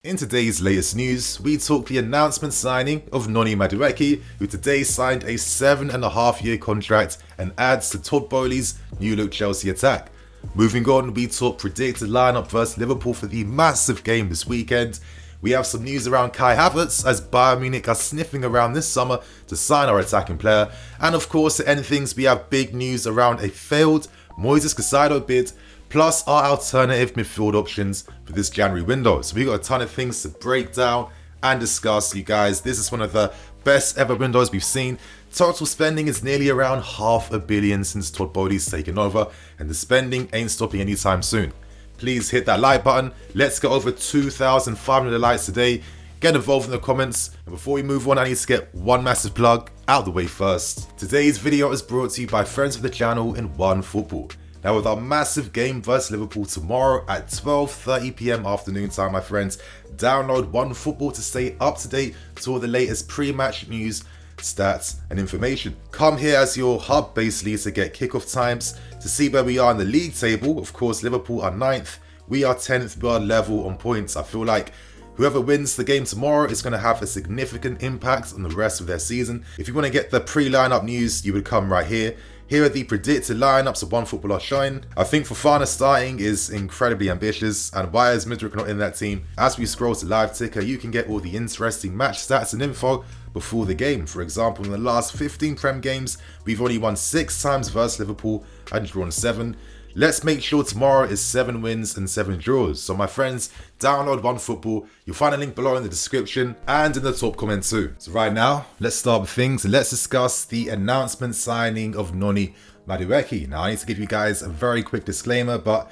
In today's latest news, we talk the announcement signing of Noni Madueke, who today signed a 7.5-year contract and adds to Todd Boehly's new look Chelsea attack. Moving on, we talk predicted lineup versus Liverpool for the massive game this weekend. We have some news around Kai Havertz as Bayern Munich are sniffing around this summer to sign our attacking player. And of course, to end things, we have big news around a failed Caicedo bid, plus our alternative midfield options for this January window. So we've got a ton of things to break down and discuss, you guys. This is one of the best ever windows we've seen. Total spending is nearly around £500 million since Todd Boehly's taken over, and the spending ain't stopping anytime soon. Please hit that like button. Let's get over 2,500 likes today. Get involved in the comments. And before we move on, I need to get one massive plug out the way first. Today's video is brought to you by friends of the channel in One Football. Now, with our massive game versus Liverpool tomorrow at 12:30 PM afternoon time, my friends, download One Football to stay up to date to all the latest pre-match news, stats and information. Come here as your hub basically to get kickoff times, to see where we are in the league table. Of course, Liverpool are 9th, we are 10th, we are level on points. I feel like whoever wins the game tomorrow is going to have a significant impact on the rest of their season. If you want to get the pre-lineup news, you would come right here. Here are the predicted lineups of One Football are showing. I think Fofana starting is incredibly ambitious, and why is Mudryk not in that team? As we scroll to live ticker, you can get all the interesting match stats and info before the game. For example, in the last 15 Prem games, we've only won 6 times versus Liverpool and drawn 7. Let's make sure tomorrow is 7 wins and 7 draws. So my friends, download One Football. You'll find a link below in the description and in the top comment too. So right now, let's start with things and let's discuss the announcement signing of Noni Madueke. Now I need to give you guys a very quick disclaimer, but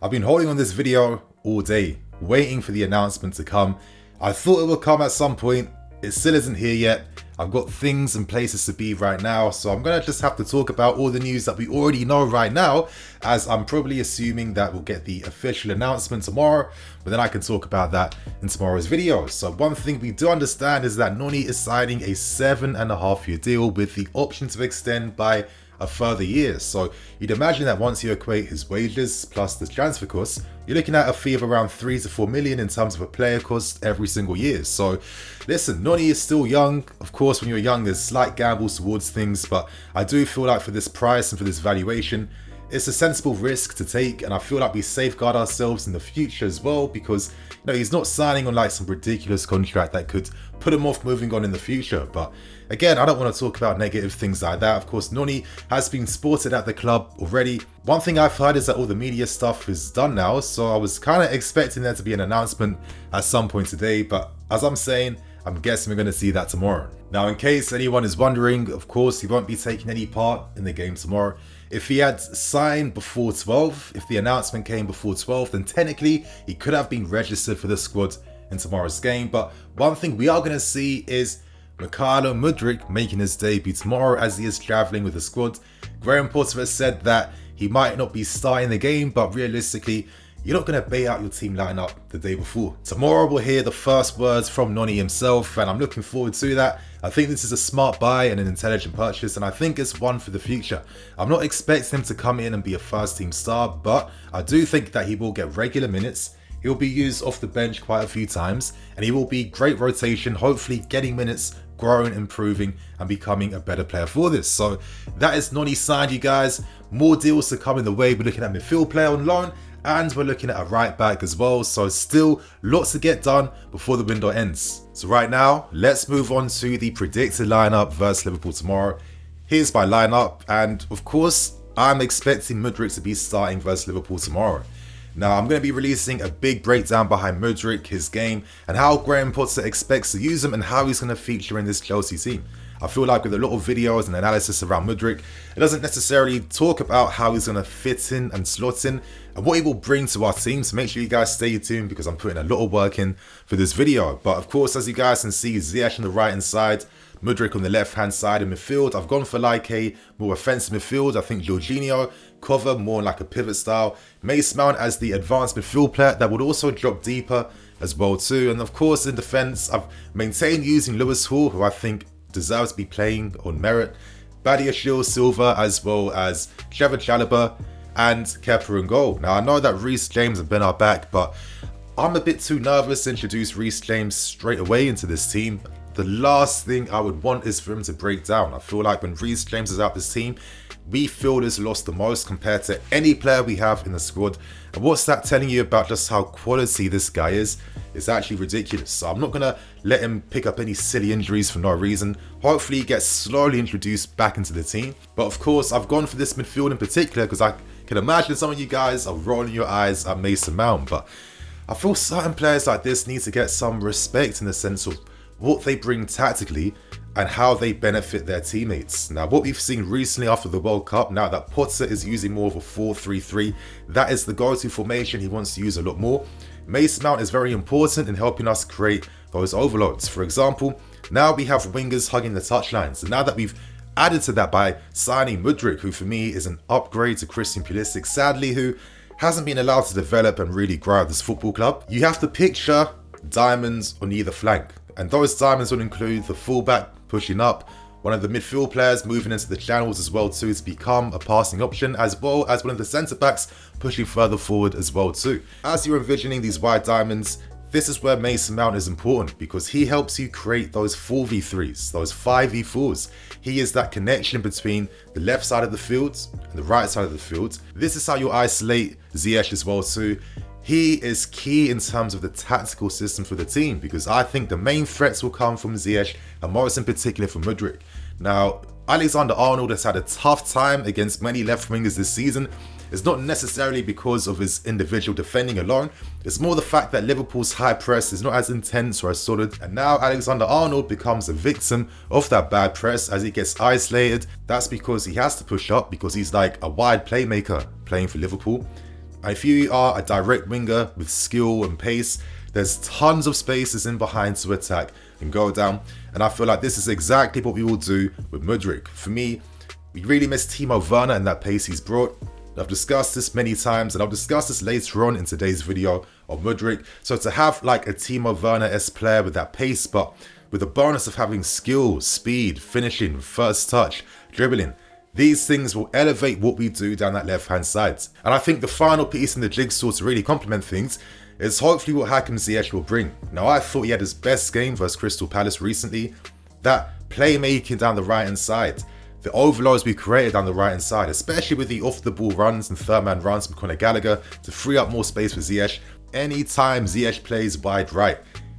I've been holding on this video all day, waiting for the announcement to come. I thought it would come at some point. It still isn't here yet. I've got things and places to be right now, so I'm going to just have to talk about all the news that we already know right now, as I'm probably assuming that we'll get the official announcement tomorrow, but then I can talk about that in tomorrow's video. So one thing we do understand is that Noni is signing a 7.5-year deal with the option to extend by a further year. So you'd imagine that once you equate his wages plus the transfer costs, you're looking at a fee of around 3 to 4 million in terms of a player cost every single year. So listen, Noni is still young. Of course, when you're young, there's slight gambles towards things, but I do feel like for this price and for this valuation, it's a sensible risk to take, and I feel like we safeguard ourselves in the future as well, because he's not signing on like some ridiculous contract that could put him off moving on in the future. But again, I don't want to talk about negative things like that. Of course, Noni has been spotted at the club already. One thing I've heard is that all the media stuff is done now, so I was kind of expecting there to be an announcement at some point today, but as I'm saying, I'm guessing we're going to see that tomorrow. Now, in case anyone is wondering, of course, he won't be taking any part in the game tomorrow. If he had signed before 12, if the announcement came before 12, then technically he could have been registered for the squad in tomorrow's game. But one thing we are going to see is Mudryk making his debut tomorrow as he is travelling with the squad. Graham Potter has said that he might not be starting the game, but realistically, you're not going to bait out your team lineup the day before. Tomorrow we'll hear the first words from Noni himself, and I'm looking forward to that. I think this is a smart buy and an intelligent purchase, and I think it's one for the future. I'm not expecting him to come in and be a first team star, but I do think that he will get regular minutes. He'll be used off the bench quite a few times, and he will be great rotation, hopefully getting minutes, growing, improving, and becoming a better player for this. So that is Noni signed, you guys. More deals to come in the way. We're looking at midfield player on loan, and we're looking at a right back as well. So still lots to get done before the window ends. So right now, let's move on to the predicted lineup versus Liverpool tomorrow. Here's my lineup, and of course, I'm expecting Mudryk to be starting versus Liverpool tomorrow. Now, I'm going to be releasing a big breakdown behind Mudryk, his game, and how Graham Potter expects to use him and how he's going to feature in this Chelsea team. I feel like with a lot of videos and analysis around Mudryk, it doesn't necessarily talk about how he's going to fit in and slot in and what he will bring to our team. So make sure you guys stay tuned because I'm putting a lot of work in for this video. But of course, as you guys can see, Ziyech on the right hand side, Mudryk on the left hand side in midfield. I've gone for like a more offensive midfield. I think Jorginho, cover more like a pivot style. Mace Mount as the advanced midfield player that would also drop deeper as well too. And of course in defence, I've maintained using Lewis Hall, who I think deserves to be playing on merit. Badiashile Silva as well as Trevor Chalobah and Kepa in goal. Now I know that Reece James and Ben are back, but I'm a bit too nervous to introduce Reece James straight away into this team. The last thing I would want is for him to break down. I feel like when Reece James is out this team, we fielders lost the most compared to any player we have in the squad. And what's that telling you about just how quality this guy is? It's actually ridiculous. So I'm not going to let him pick up any silly injuries for no reason. Hopefully he gets slowly introduced back into the team. But of course, I've gone for this midfield in particular because I can imagine some of you guys are rolling your eyes at Mason Mount. But I feel certain players like this need to get some respect in the sense of what they bring tactically and how they benefit their teammates. Now, what we've seen recently after the World Cup, now that Potter is using more of a 4-3-3, that is the go-to formation he wants to use a lot more. Mason Mount is very important in helping us create those overloads. For example, now we have wingers hugging the touchlines, and now that we've added to that by signing Mudryk, who for me is an upgrade to Christian Pulisic, sadly, who hasn't been allowed to develop and really grow at this football club. You have to picture diamonds on either flank, and those diamonds will include the fullback pushing up, one of the midfield players moving into the channels as well too to become a passing option, as well as one of the centre backs pushing further forward as well too. As you're envisioning these wide diamonds, this is where Mason Mount is important because he helps you create those 4v3s, those 5v4s. He is that connection between the left side of the field and the right side of the field. This is how you isolate Ziyech as well too. He is key in terms of the tactical system for the team because I think the main threats will come from Ziyech and most in particular from Mudryk. Now, Alexander-Arnold has had a tough time against many left wingers this season. It's not necessarily because of his individual defending alone. It's more the fact that Liverpool's high press is not as intense or as solid. And now Alexander-Arnold becomes a victim of that bad press as he gets isolated. That's because he has to push up because he's like a wide playmaker playing for Liverpool. And if you are a direct winger with skill and pace, there's tons of spaces in behind to attack and go down. And I feel like this is exactly what we will do with Mudryk. For me, we really miss Timo Werner and that pace he's brought. I've discussed this many times and I'll discuss this later on in today's video of Mudryk. So to have like a Timo Werner-esque player with that pace, but with the bonus of having skill, speed, finishing, first touch, dribbling, these things will elevate what we do down that left-hand side. And I think the final piece in the jigsaw to really complement things is hopefully what Hakim Ziyech will bring. Now, I thought he had his best game versus Crystal Palace recently. That playmaking down the right-hand side, the overloads we created down the right-hand side, especially with the off-the-ball runs and third-man runs from Conor Gallagher to free up more space for Ziyech. Anytime Ziyech plays wide right,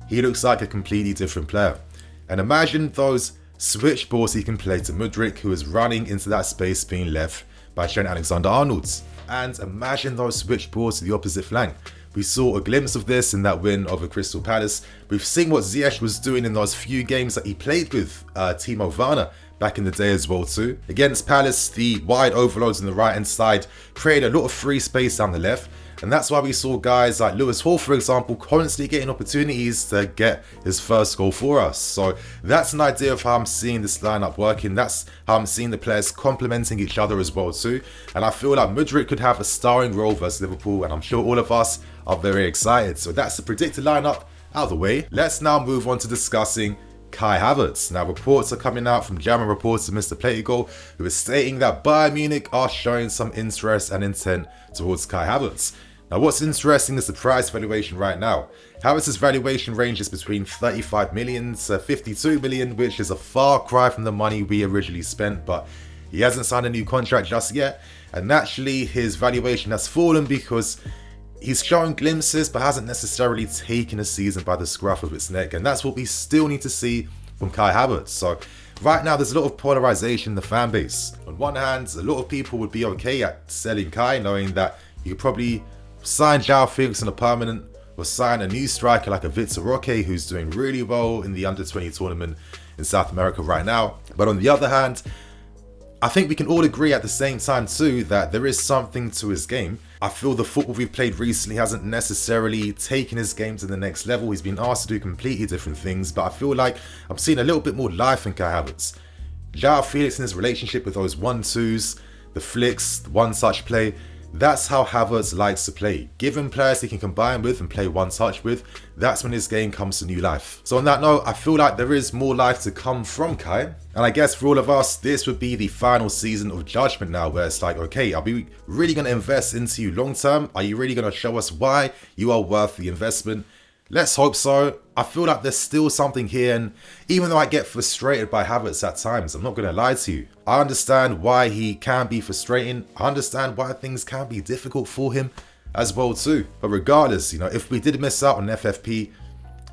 he looks like a completely different player. And imagine those switch balls he can play to Mudryk, who is running into that space being left by Trent Alexander-Arnold. And imagine those switch balls to the opposite flank. We saw a glimpse of this in that win over Crystal Palace. We've seen what Ziyech was doing in those few games that he played with Timo Werner back in the day as well too. Against Palace, the wide overloads on the right hand side created a lot of free space down the left. And that's why we saw guys like Lewis Hall, for example, constantly getting opportunities to get his first goal for us. So that's an idea of how I'm seeing this lineup working. That's how I'm seeing the players complementing each other as well too. And I feel like Mudryk could have a starring role versus Liverpool, and I'm sure all of us are very excited. So that's the predicted lineup out of the way. Let's now move on to discussing Kai Havertz. Now, reports are coming out from German reporter Mr. Platigol, who is stating that Bayern Munich are showing some interest and intent towards Kai Havertz. Now, what's interesting is the price valuation right now. Havertz's valuation ranges between 35 million to 52 million, which is a far cry from the money we originally spent, but he hasn't signed a new contract just yet. And naturally, his valuation has fallen because he's showing glimpses, but hasn't necessarily taken a season by the scruff of its neck. And that's what we still need to see from Kai Havertz. So right now, there's a lot of polarization in the fan base. On one hand, a lot of people would be okay at selling Kai, knowing that you could probably sign João Felix on a permanent or sign a new striker like a Vitor Roque, who's doing really well in the under-20 tournament in South America right now. But on the other hand, I think we can all agree at the same time too that there is something to his game. I feel the football we've played recently hasn't necessarily taken his game to the next level. He's been asked to do completely different things, but I feel like I'm seeing a little bit more life in Kai Havertz. João Felix in his relationship with those 1-2s, the flicks, the one-touch play, That's how Havertz likes to play. Given players he can combine with and play one touch with, that's when his game comes to new life. So on that note, I feel like there is more life to come from Kai. And I guess for all of us, this would be the final season of judgment now, where it's like, okay, are we really going to invest into you long term? Are you really going to show us why you are worth the investment? Let's hope so. I feel like there's still something here, and even though I get frustrated by Havertz at times, I'm not going to lie to you. I understand why he can be frustrating. I understand why things can be difficult for him as well too. But regardless, if we did miss out on FFP,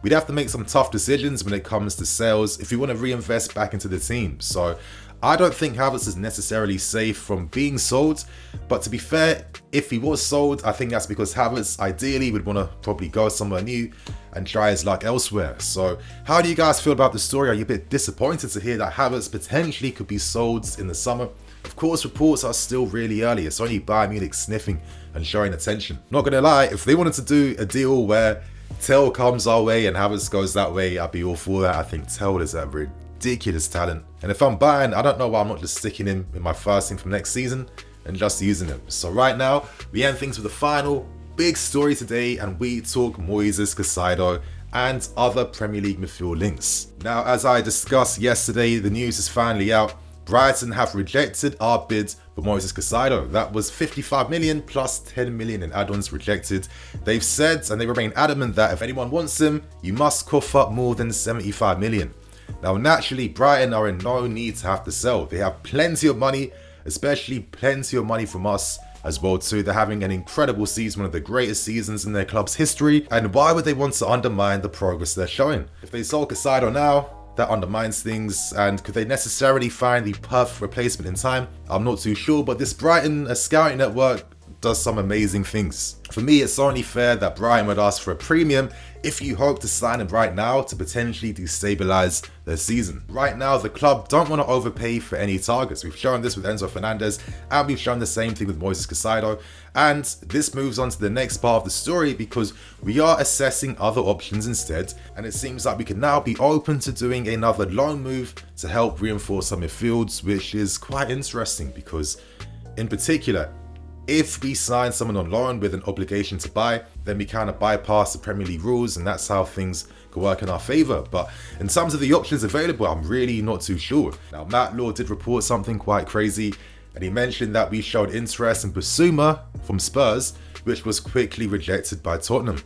we'd have to make some tough decisions when it comes to sales if we want to reinvest back into the team. So I don't think Havertz is necessarily safe from being sold, but to be fair, if he was sold, I think that's because Havertz ideally would want to probably go somewhere new and try his luck elsewhere. So how do you guys feel about the story? Are you a bit disappointed to hear that Havertz potentially could be sold in the summer? Of course, reports are still really early. It's only Bayern Munich sniffing and showing attention. Not gonna lie, if they wanted to do a deal where Tell comes our way and Havertz goes that way, I'd be all for that. I think Tell is a ridiculous talent. And if I'm Bayern, I don't know why I'm not just sticking him in my first team from next season and just using him. So right now, we end things with the final big story today, and we talk Moises Caicedo and other Premier League midfield links. Now, as I discussed yesterday, the news is finally out. Brighton have rejected our bid for Moises Caicedo. That was 55 million plus 10 million in add-ons rejected. They've said, and they remain adamant, that if anyone wants him, you must cough up more than 75 million. Now, naturally, Brighton are in no need to have to sell. They have plenty of money, especially plenty of money from us as well too. They're having an incredible season, one of the greatest seasons in their club's history. And why would they want to undermine the progress they're showing? If they sold Caicedo now, that undermines things, and could they necessarily find the perfect replacement in time? I'm not too sure, but this Brighton scouting network does some amazing things. For me, it's only fair that Brighton would ask for a premium if you hope to sign him right now to potentially destabilize their season. Right now, the club don't want to overpay for any targets. We've shown this with Enzo Fernandez, and we've shown the same thing with Moises Caicedo. And this moves on to the next part of the story, because we are assessing other options instead, and it seems like we can now be open to doing another loan move to help reinforce our midfields, which is quite interesting because, in particular, if we sign someone on loan with an obligation to buy, then we kind of bypass the Premier League rules, and that's how things can work in our favour. But in terms of the options available, I'm really not too sure. Now, Matt Law did report something quite crazy, and he mentioned that we showed interest in Bissouma from Spurs, which was quickly rejected by Tottenham.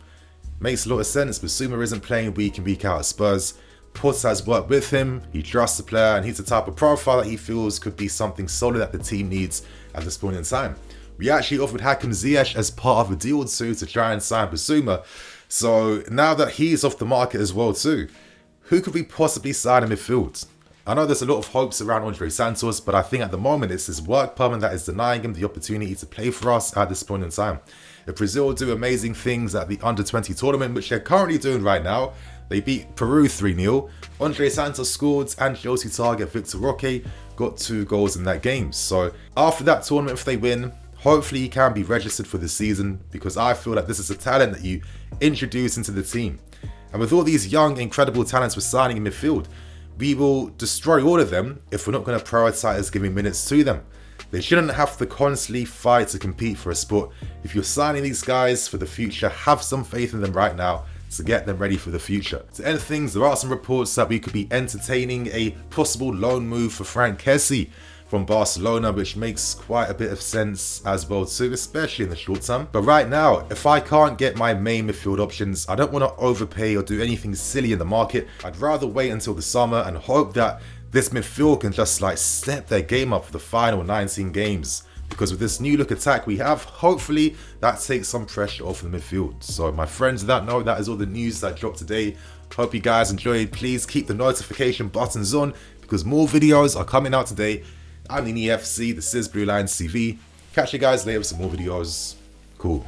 Makes a lot of sense. Bissouma isn't playing week in, week out at Spurs. Potter has worked with him, he trusts the player, and he's the type of profile that he feels could be something solid that the team needs at this point in time. We actually offered Hakim Ziyech as part of a deal too to try and sign Bissouma. So now that he's off the market as well too, who could we possibly sign in midfield? I know there's a lot of hopes around Andre Santos, but I think at the moment it's his work permit that is denying him the opportunity to play for us at this point in time. If Brazil do amazing things at the Under-20 tournament, which they're currently doing right now, they beat Peru 3-0, Andre Santos scored, and Chelsea target Victor Roque got 2 goals in that game. So after that tournament, if they win, hopefully he can be registered for the season, because I feel that this is a talent that you introduce into the team. And with all these young, incredible talents we're signing in midfield, we will destroy all of them if we're not going to prioritise giving minutes to them. They shouldn't have to constantly fight to compete for a spot. If you're signing these guys for the future, have some faith in them right now to get them ready for the future. To end things, there are some reports that we could be entertaining a possible loan move for Frenkie from Barcelona, which makes quite a bit of sense as well too, especially in the short term. But right now, if I can't get my main midfield options, I don't want to overpay or do anything silly in the market. I'd rather wait until the summer and hope that this midfield can just step their game up for the final 19 games. Because with this new look attack we have, hopefully that takes some pressure off the midfield. So my friends, that is all the news that dropped today. Hope you guys enjoyed. Please keep the notification buttons on, because more videos are coming out today. I'm Noni FC, this is BlueLionsTV. Catch you guys later with some more videos. Cool.